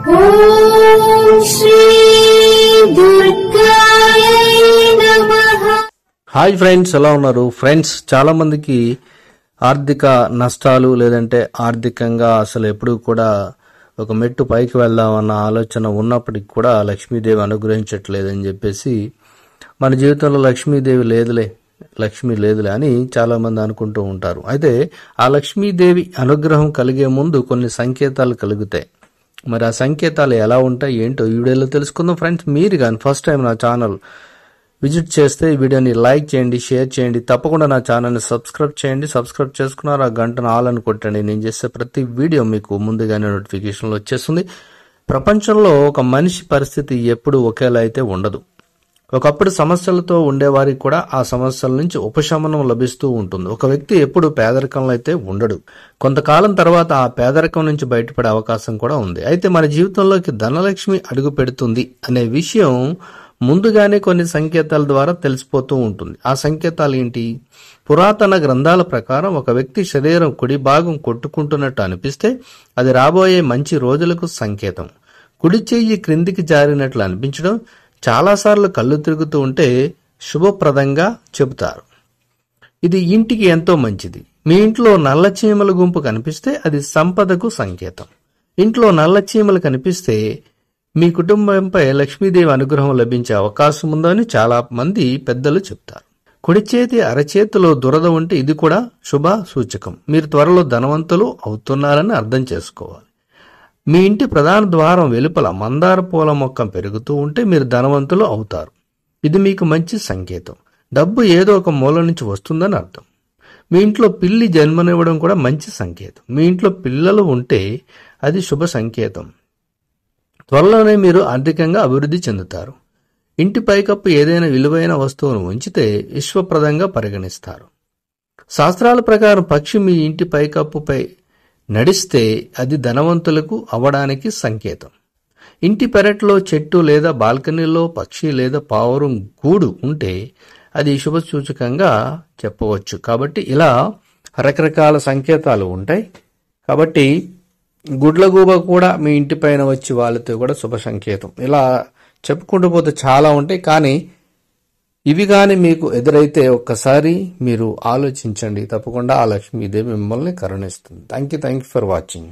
ఓం శ్రీ దుర్గాయ నమః. Hi friends, ఎలా ఉన్నారు ఫ్రెండ్స్? చాలా మందికి ఆర్థిక నష్టాలు లేదంటే ఆర్థికంగా అసలు ఎప్పుడు కూడా ఒక మెట్టు పైకి వెళ్దామన్న ఆలోచన ఉన్నప్పటికి కూడా లక్ష్మీదేవి అనుగ్రహించట్లేదని చెప్పేసి మన జీవితంలో లక్ష్మీ లేదులే అని చాలా మంది అనుకుంటూ ఉంటారు. అయితే ఆ లక్ష్మీదేవి అనుగ్రహం కలిగే ముందు కొన్ని సంకేతాలు కలుగుతాయి. మరి ఆ సంకేతాలు ఎలా ఉంటాయి ఏంటో ఈ వీడియోలో తెలుసుకుందాం ఫ్రెండ్స్. మీరు కానీ ఫస్ట్ టైం నా ఛానల్ విజిట్ చేస్తే ఈ వీడియోని లైక్ చేయండి, షేర్ చేయండి, తప్పకుండా నా ఛానల్ని సబ్స్క్రైబ్ చేయండి. సబ్స్క్రైబ్ చేసుకున్నారు, ఆ గంటను ఆల్ అని కొట్టండి. నేను చేసే ప్రతి వీడియో మీకు ముందుగానే నోటిఫికేషన్లు వచ్చేస్తుంది. ప్రపంచంలో ఒక మనిషి పరిస్థితి ఎప్పుడు ఒకేలా అయితే ఉండదు. ఒకప్పుడు సమస్యలతో ఉండేవారికి కూడా ఆ సమస్యల నుంచి ఉపశమనం లభిస్తూ ఉంటుంది. ఒక వ్యక్తి ఎప్పుడు పేదరికంలో అయితే ఉండడు. కొంతకాలం తర్వాత ఆ పేదరికం నుంచి బయటపడే అవకాశం కూడా ఉంది. అయితే మన జీవితంలోకి ధనలక్ష్మి అడుగు పెడుతుంది అనే విషయం ముందుగానే కొన్ని సంకేతాల ద్వారా తెలిసిపోతూ ఉంటుంది. ఆ సంకేతాలు ఏంటి? పురాతన గ్రంథాల ప్రకారం ఒక వ్యక్తి శరీరం కుడి భాగం కొట్టుకుంటున్నట్టు అనిపిస్తే అది రాబోయే మంచి రోజులకు సంకేతం. కుడి చెయ్యి క్రిందికి జారినట్లు అనిపించడం, చాలాసార్లు కళ్ళు తిరుగుతూ ఉంటే శుభప్రదంగా చెబుతారు. ఇది ఇంటికి ఎంతో మంచిది. మీ ఇంట్లో నల్ల చీమల గుంపు కనిపిస్తే అది సంపదకు సంకేతం. ఇంట్లో నల్ల చీమలు కనిపిస్తే మీ కుటుంబంపై లక్ష్మీదేవి అనుగ్రహం లభించే అవకాశం ఉందని చాలా మంది పెద్దలు చెప్తారు. కుడి చేతి అరచేతిలో దురద ఉంటే ఇది కూడా శుభ సూచకం. మీరు త్వరలో ధనవంతులు అవుతున్నారని అర్థం చేసుకోవాలి. మీ ఇంటి ప్రధాన ద్వారం వెలుపల మందార పూల మొక్క పెరుగుతూ ఉంటే మీరు ధనవంతులు అవుతారు. ఇది మీకు మంచి సంకేతం. డబ్బు ఏదో ఒక మూల నుంచి వస్తుందని అర్థం. మీ ఇంట్లో పిల్లి జన్మనివ్వడం కూడా మంచి సంకేతం. మీ ఇంట్లో పిల్లలు ఉంటే అది శుభ సంకేతం. త్వరలోనే మీరు ఆర్థికంగా అభివృద్ధి చెందుతారు. ఇంటి పైకప్పు ఏదైనా విలువైన వస్తువును ఉంచితే విశ్వప్రదంగా పరిగణిస్తారు. శాస్త్రాల ప్రకారం పక్షి మీ ఇంటి పైకప్పుపై నడిస్తే అది ధనవంతులకు అవ్వడానికి సంకేతం. ఇంటి పెరట్లో చెట్టు లేదా బాల్కనీలో పక్షి లేదా పావురం గూడు ఉంటే అది శుభ సూచకంగా చెప్పవచ్చు. కాబట్టి ఇలా రకరకాల సంకేతాలు ఉంటాయి. కాబట్టి గుడ్లగూబ కూడా మీ ఇంటి పైన వచ్చి వాళ్ళతో కూడా శుభ సంకేతం. ఇలా చెప్పుకుంటూ పోతే చాలా ఉంటాయి. కానీ ఇవి కానీ మీకు ఎదురైతే ఒక్కసారి మీరు ఆలోచించండి. తప్పకుండా ఆ లక్ష్మీదేవి మిమ్మల్ని కరుణిస్తుంది. Thank you for watching.